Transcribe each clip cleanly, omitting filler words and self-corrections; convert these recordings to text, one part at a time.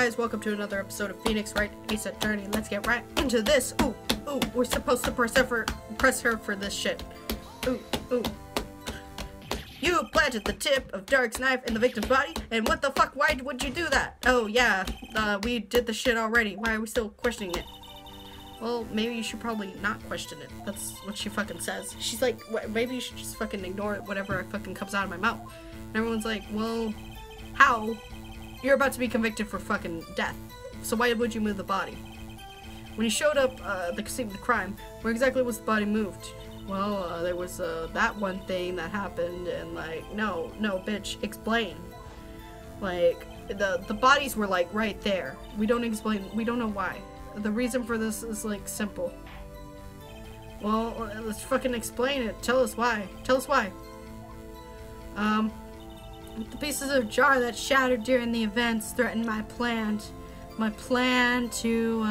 guys, welcome to another episode of Phoenix Wright Ace Attorney. Let's get right into this. Ooh, we're supposed to press her for this shit. Ooh. You planted the tip of Dark's knife in the victim's body, and what the fuck, why would you do that? Oh yeah, we did the shit already. Why are we still questioning it? Well, maybe you should probably not question it. That's what she fucking says. She's like, maybe you should just fucking ignore it, whatever fucking comes out of my mouth. And everyone's like, well, how? You're about to be convicted for fucking death. So why would you move the body? When you showed up the scene of the crime, where exactly was the body moved? Well, there was that one thing that happened, and like, no, bitch, explain. Like, the bodies were like right there. We don't know why. The reason for this is like simple. Well, let's fucking explain it. Tell us why. The pieces of jar that shattered during the events threatened my plan to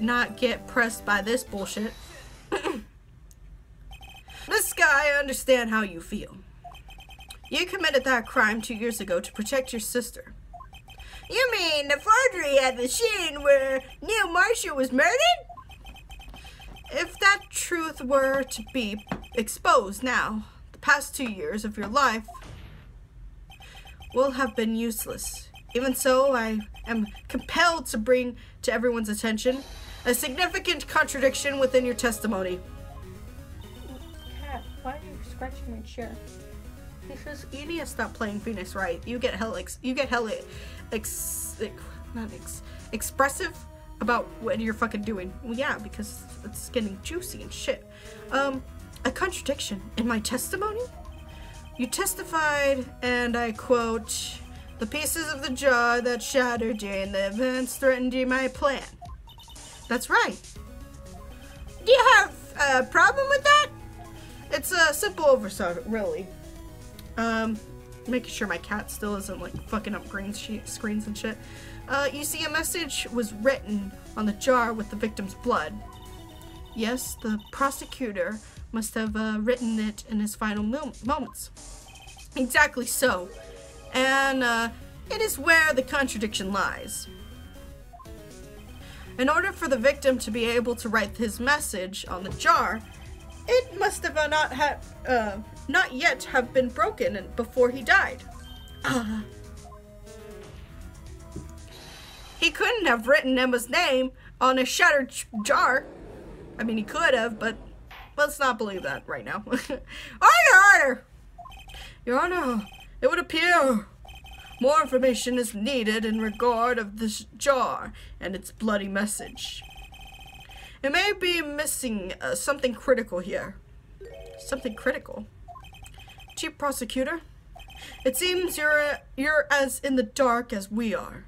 not get pressed by this bullshit. This guy, I understand how you feel. You committed that crime 2 years ago to protect your sister. You mean the forgery at the scene where Neil Marshall was murdered? If that truth were to be exposed now, the past 2 years of your life will have been useless. Even so, I am compelled to bring to everyone's attention a significant contradiction within your testimony. Cat, why are you scratching my chair? Because you need to stop playing Phoenix Wright. You get hella expressive about what you're fucking doing. Well, yeah, because it's getting juicy and shit. A contradiction in my testimony? You testified, and I quote, "The pieces of the jar that shattered during the events threatened my plan." That's right. Do you have a problem with that? It's a simple oversight, really. Making sure my cat still isn't like fucking up green screens and shit. You see, a message was written on the jar with the victim's blood. Yes, the prosecutor must have written it in his final moments. Exactly so. And it is where the contradiction lies. In order for the victim to be able to write his message on the jar, it must have not yet have been broken before he died. He couldn't have written Emma's name on a shattered jar. I mean, he could have, but let's not believe that right now. Order! Your Honor, it would appear more information is needed in regard of this jar and its bloody message. It may be missing something critical here. Something critical? Chief Prosecutor, it seems you're as in the dark as we are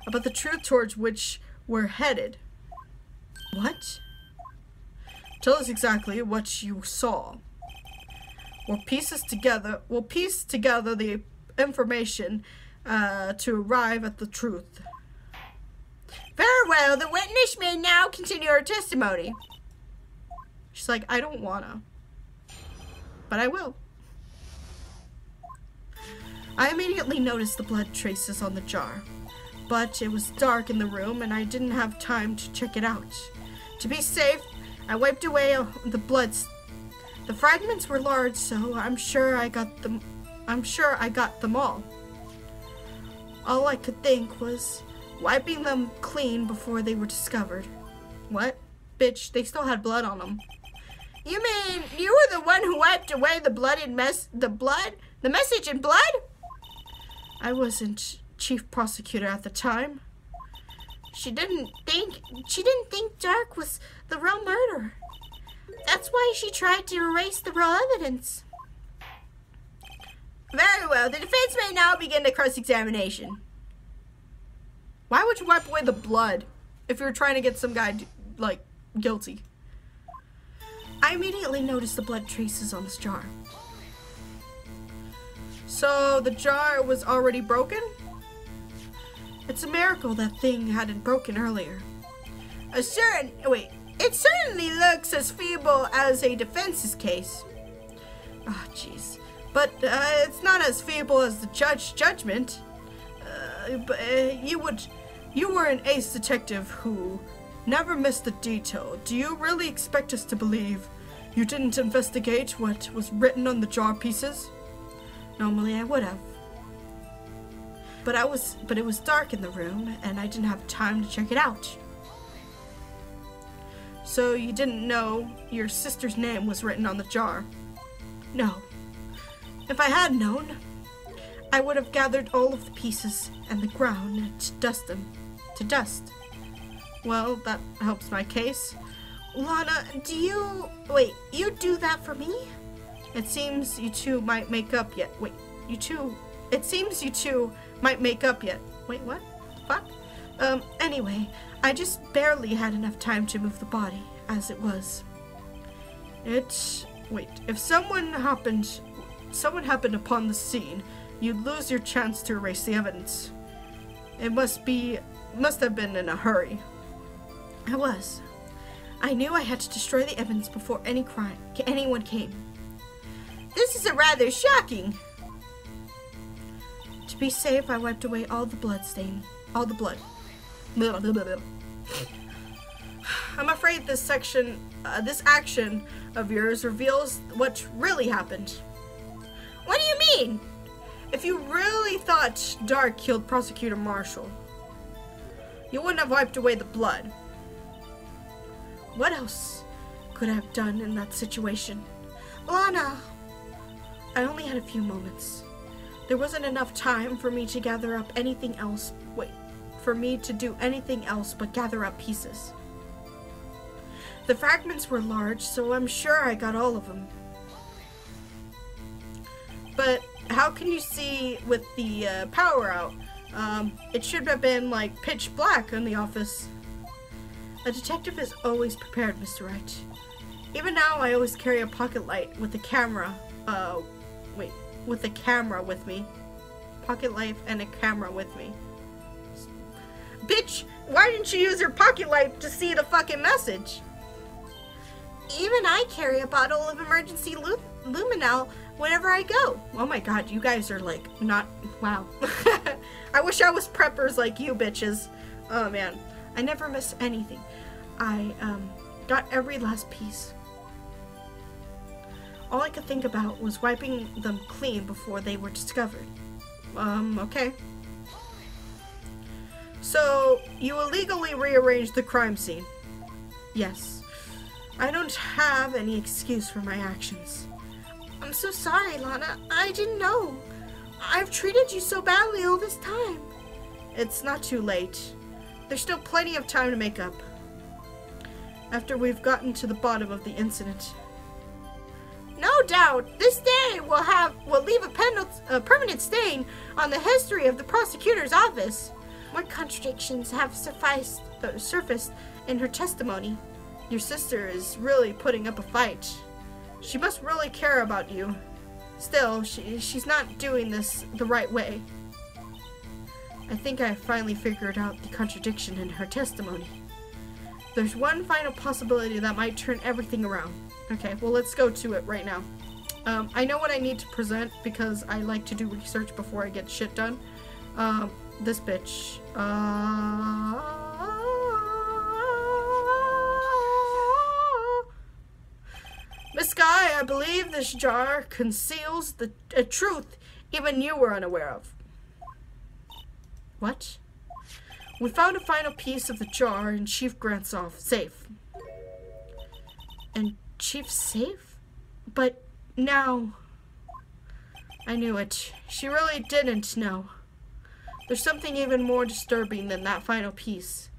about the truth towards which we're headed. What? Tell us exactly what you saw. We'll piece together the information to arrive at the truth. Very well, the witness may now continue her testimony. She's like, I don't wanna, but I will. I immediately noticed the blood traces on the jar, but it was dark in the room and I didn't have time to check it out. To be safe, I wiped away the blood. The fragments were large, so I'm sure I got them all. All I could think was wiping them clean before they were discovered. What? Bitch, they still had blood on them. You mean you were the one who wiped away the message in blood? I wasn't chief prosecutor at the time. She didn't think Dark was the real murderer. That's why she tried to erase the raw evidence. Very well, the defense may now begin the cross-examination. Why would you wipe away the blood if you're trying to get some guy, like, guilty? I immediately noticed the blood traces on this jar. So the jar was already broken? It's a miracle that thing hadn't broken earlier. It certainly looks as feeble as a defense's case. Oh, jeez. But it's not as feeble as the judgment. you were an ace detective who never missed a detail. Do you really expect us to believe you didn't investigate what was written on the jar pieces? Normally I would have. But it was dark in the room, and I didn't have time to check it out. So you didn't know your sister's name was written on the jar? No. If I had known, I would have gathered all of the pieces and the ground to dust them to dust. Well, that helps my case. Lana, you do that for me? It seems you two might make up yet. It seems you two might make up yet. Wait, what? Fuck? Anyway, I just barely had enough time to move the body, as it was. If someone happened upon the scene, you'd lose your chance to erase the evidence. It must have been in a hurry. I was. I knew I had to destroy the evidence before anyone came. This is rather shocking. To be safe, I wiped away all the blood. Blah, blah, blah, blah. I'm afraid this action of yours reveals what really happened. What do you mean? If you really thought Dark killed Prosecutor Marshall, you wouldn't have wiped away the blood. What else could I have done in that situation? Lana! I only had a few moments. There wasn't enough time for me to gather up anything else. For me to do anything else but gather up pieces. The fragments were large, so I'm sure I got all of them. But how can you see with the power out? It should have been like pitch black in the office. A detective is always prepared, Mr. Wright. Even now, I always carry a pocket light with a camera. With a camera with me. Pocket light and a camera with me. Bitch, why didn't you use your pocket light to see the fucking message? Even I carry a bottle of emergency luminol whenever I go. Oh my god, you guys are like not, wow. I wish I was preppers like you bitches. Oh man, I never miss anything. I got every last piece. All I could think about was wiping them clean before they were discovered. Okay. So, you illegally rearranged the crime scene? Yes. I don't have any excuse for my actions. I'm so sorry, Lana. I didn't know. I've treated you so badly all this time. It's not too late. There's still plenty of time to make up. After we've gotten to the bottom of the incident. No doubt, this day will leave a permanent stain on the history of the prosecutor's office. What contradictions have surfaced in her testimony? Your sister is really putting up a fight. She must really care about you. Still, she's not doing this the right way. I think I finally figured out the contradiction in her testimony. There's one final possibility that might turn everything around. Okay, well let's go to it right now. I know what I need to present because I like to do research before I get shit done. This bitch. Miss Sky, I believe this jar conceals a truth even you were unaware of. What? We found a final piece of the jar in Chief Grant's safe. And Chief's safe? But now... I knew it. She really didn't know. There's something even more disturbing than that final piece.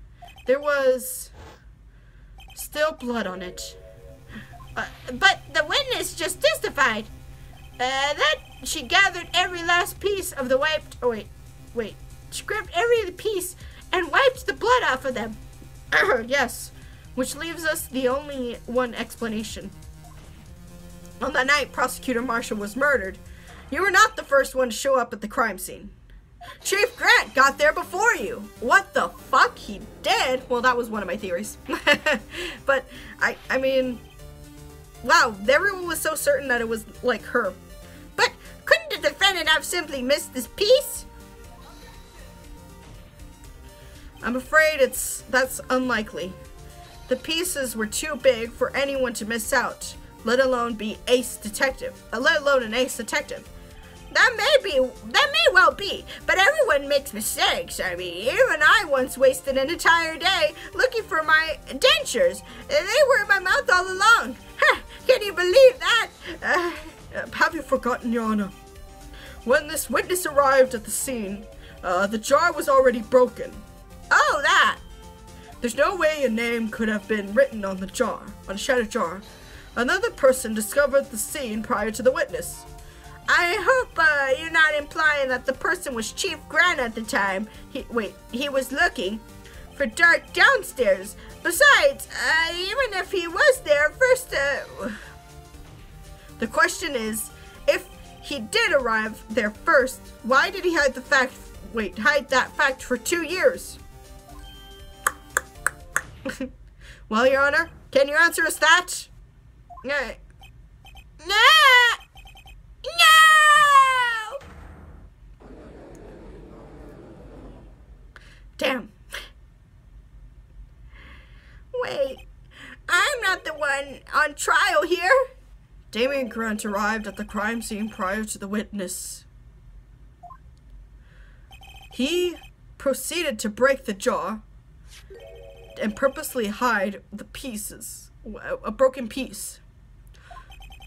There was still blood on it. But the witness just testified that she gathered every last piece of the wiped... Oh, wait. She grabbed every piece and wiped the blood off of them. Yes, which leaves us the only one explanation. On the night Prosecutor Marshall was murdered, you were not the first one to show up at the crime scene. Chief Grant got there before you. What the fuck? He did? Well, that was one of my theories. But, I mean... Wow, everyone was so certain that it was, like, her. But couldn't the defendant have simply missed this piece? I'm afraid that's unlikely. The pieces were too big for anyone to miss out, let alone an ace detective. That may well be, but everyone makes mistakes. I mean, even I once wasted an entire day looking for my dentures. They were in my mouth all along. Can you believe that? Have you forgotten, Your Honor? When this witness arrived at the scene, the jar was already broken. Oh, that! There's no way a name could have been written on the jar, on a shattered jar. Another person discovered the scene prior to the witness. I hope you're not implying that the person was Chief Grant at the time. He was looking for Dark downstairs. Besides, even if he was there first, the question is, if he did arrive there first, why did he hide that fact for 2 years? Well, Your Honor, can you answer us that? No! Damn. Wait, I'm not the one on trial here. Damien Grant arrived at the crime scene prior to the witness. He proceeded to break the jar and purposely hide the pieces, a broken piece.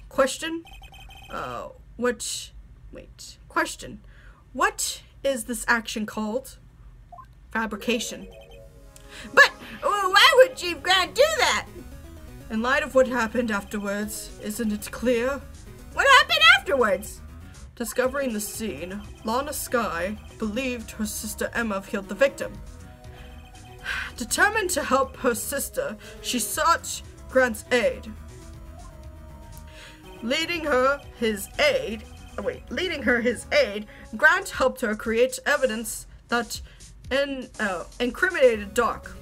Question, what is this action called? Fabrication. But why would Chief Grant do that? In light of what happened afterwards, isn't it clear? What happened afterwards? Discovering the scene, Lana Skye believed her sister Emma killed the victim. Determined to help her sister, she sought Grant's aid. Leading her his aid, Grant helped her create evidence that incriminated Doc,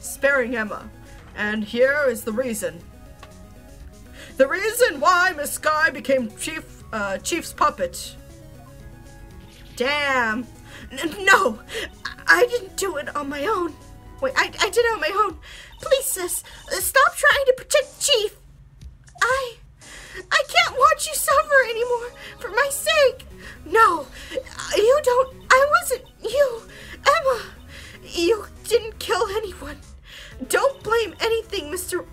sparing Emma. And here is the reason. The reason why Miss Skye became Chief's puppet. Damn. No, I didn't do it on my own. Wait, I did it on my own. Please, sis, stop trying to protect Chief. I can't watch you suffer anymore for my sake. No, you don't. I wasn't you. Emma, you didn't kill anyone. Don't believe anything Mr.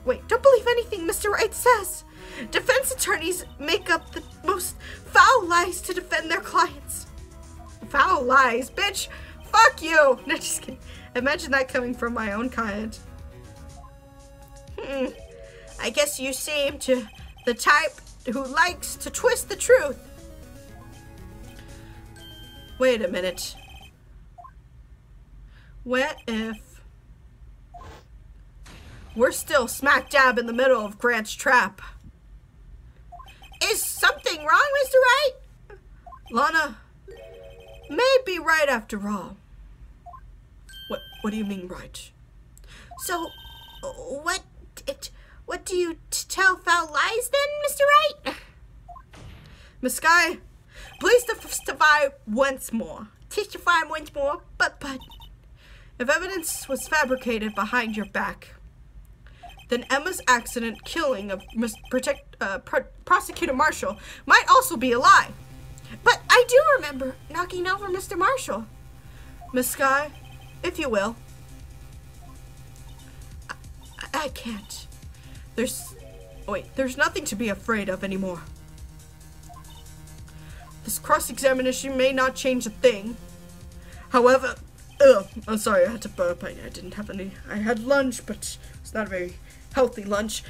Wright says. Defense attorneys make up the most foul lies to defend their clients. Foul lies, bitch. Fuck you. No, just kidding. Imagine that coming from my own kind. I guess you seem to the type who likes to twist the truth. Wait a minute. What if we're still smack dab in the middle of Grant's trap? Is something wrong, Mr. Wright? Lana may be right after all. What do you mean, right? So, what do you tell foul lies then, Mr. Wright? Miss Skye, please testify once more. Testify once more, but. If evidence was fabricated behind your back, then Emma's accident killing of Prosecutor Marshall might also be a lie. But I do remember knocking over Mr. Marshall. Miss Skye, if you will. I can't. There's nothing to be afraid of anymore. This cross-examination may not change a thing. However, I'm sorry, I had to burp. I didn't have any. I had lunch, but it's not a very healthy lunch.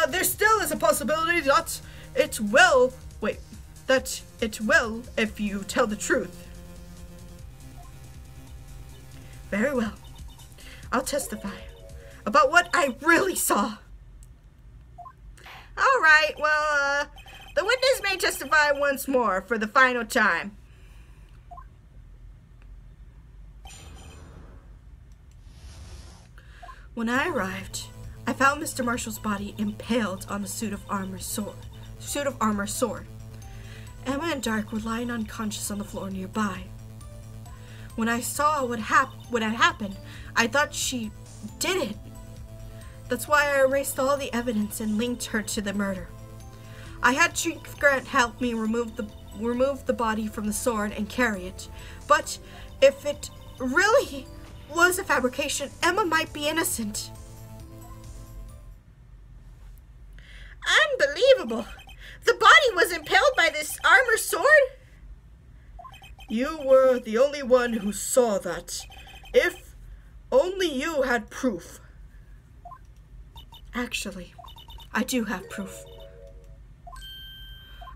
There still is a possibility that it will if you tell the truth. Very well. I'll testify about what I really saw. All right, well, the witness may testify once more for the final time. When I arrived, I found Mr. Marshall's body impaled on the suit of armor sword. Emma and Dark were lying unconscious on the floor nearby. When I saw what had happened, I thought she did it. That's why I erased all the evidence and linked her to the murder. I had Chief Grant help me remove the body from the sword and carry it. But if it really was a fabrication, Emma might be innocent. Unbelievable! The body was impaled by this armor sword? You were the only one who saw that. If only you had proof. Actually, I do have proof.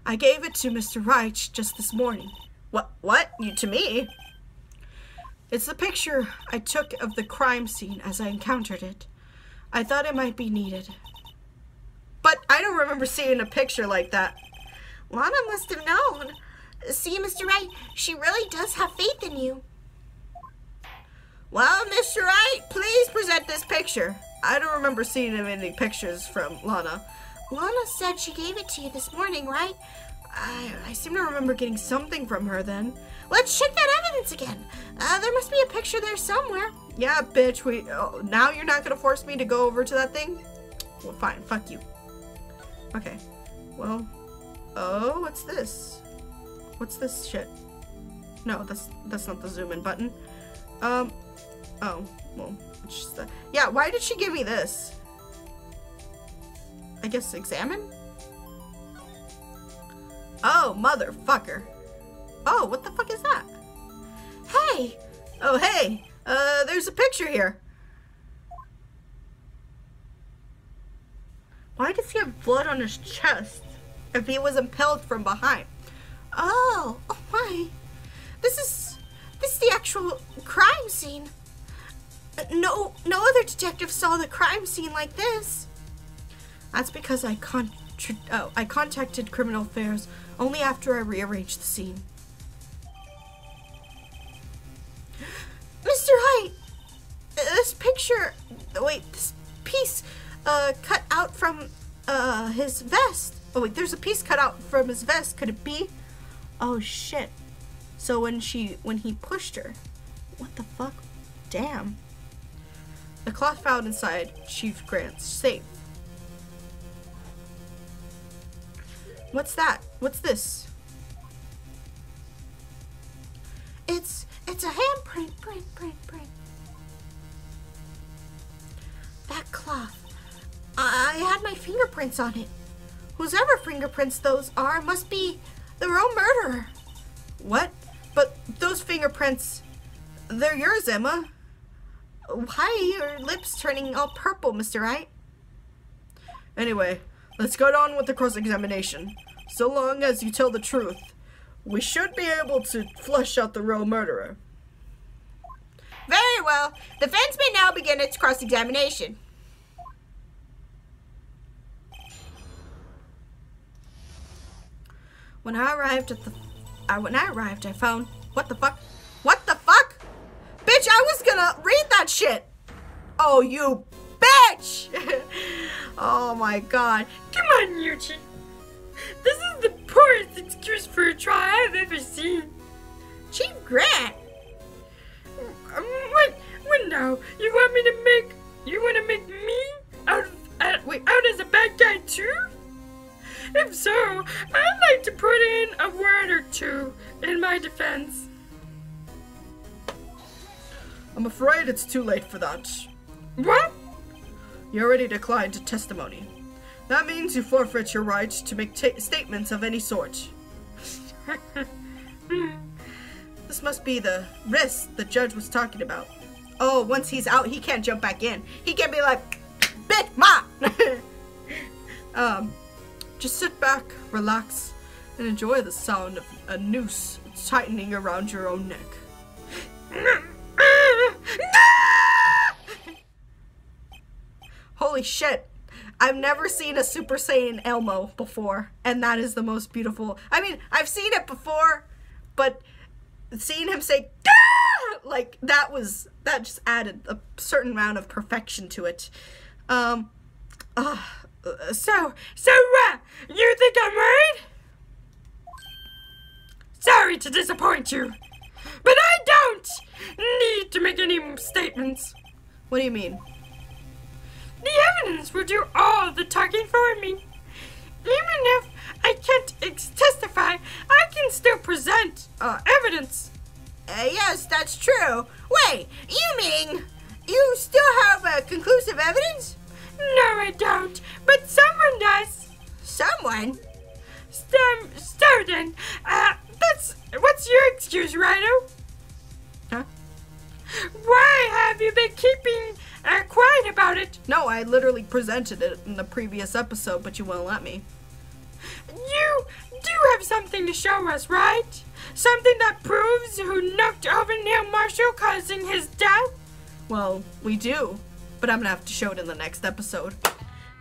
I gave it to Mr. Wright just this morning. What? You to me? It's the picture I took of the crime scene as I encountered it. I thought it might be needed. But I don't remember seeing a picture like that. Lana must have known. See, Mr. Wright, she really does have faith in you. Well, Mr. Wright, please present this picture. I don't remember seeing any pictures from Lana. Lana said she gave it to you this morning, right? I seem to remember getting something from her then. Let's check that evidence again. There must be a picture there somewhere. Yeah, bitch, now you're not gonna force me to go over to that thing? Well, fine, fuck you. Okay, well, oh, what's this? What's this shit? No, that's not the zoom in button. Oh, well, it's just that. Yeah, why did she give me this? I guess examine? Oh, motherfucker. Oh, what the fuck is that? Hey! Oh, hey! There's a picture here. Why does he have blood on his chest if he was impaled from behind? Oh my. This is the actual crime scene. No other detective saw the crime scene like this. That's because I contacted Criminal Affairs only after I rearranged the scene. Mr. Wright, this picture, wait, this piece cut out from his vest. Oh wait, there's a piece cut out from his vest. Could it be? Oh shit. So when he pushed her, what the fuck? Damn. The cloth found inside Chief Grant's safe. What's that? What's this? It's a handprint. That cloth. I had my fingerprints on it. Whosever fingerprints those are must be the real murderer. What? But those fingerprints, they're yours, Emma. Why are your lips turning all purple, Mr. Wright? Anyway, let's go on with the cross-examination. So long as you tell the truth, we should be able to flush out the real murderer. Very well. Defense may now begin its cross-examination. When I arrived, I found... What the fuck? What the fuck? Bitch, I was gonna read that shit. Oh, you bitch. Oh my god. Come on, Yuchi. This is the poorest excuse for a trial I've ever seen. Chief Grant. What now? You want to make me out as a bad guy too? If so, I'd like to put in a word or two in my defense. I'm afraid it's too late for that. What? You already declined testimony. That means you forfeit your right to make statements of any sort. This must be the risk the judge was talking about. Oh, once he's out, he can't jump back in. He can't be like, bitch, ma! Just sit back, relax, and enjoy the sound of a noose tightening around your own neck. Holy shit. I've never seen a Super Saiyan Elmo before, and that is the most beautiful. I mean, I've seen it before, but seeing him say, Gah! Like, that just added a certain amount of perfection to it. So, you think I'm right? Sorry to disappoint you, but I don't! need to make any statements. What do you mean? The evidence will do all the talking for me. Even if I can't testify, I can still present evidence. Yes, that's true. Wait, you mean you still have conclusive evidence? No, I don't, but someone does. Someone? Snowden. What's your excuse, Rhino? Huh? Why have you been keeping quiet about it? No, I literally presented it in the previous episode, but you won't let me. You do have something to show us, right? Something that proves who knocked over Neil Marshall, causing his death? Well, we do, but I'm gonna have to show it in the next episode.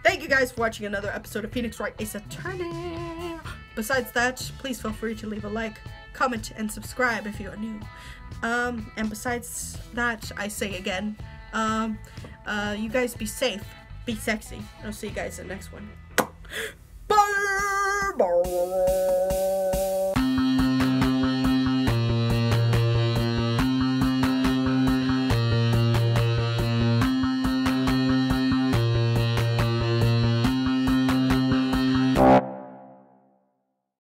Thank you guys for watching another episode of Phoenix Wright Ace Attorney. Besides that, please feel free to leave a like, comment, and subscribe if you are new. And besides that, I say again, you guys be safe, be sexy. I'll see you guys in the next one. Bye!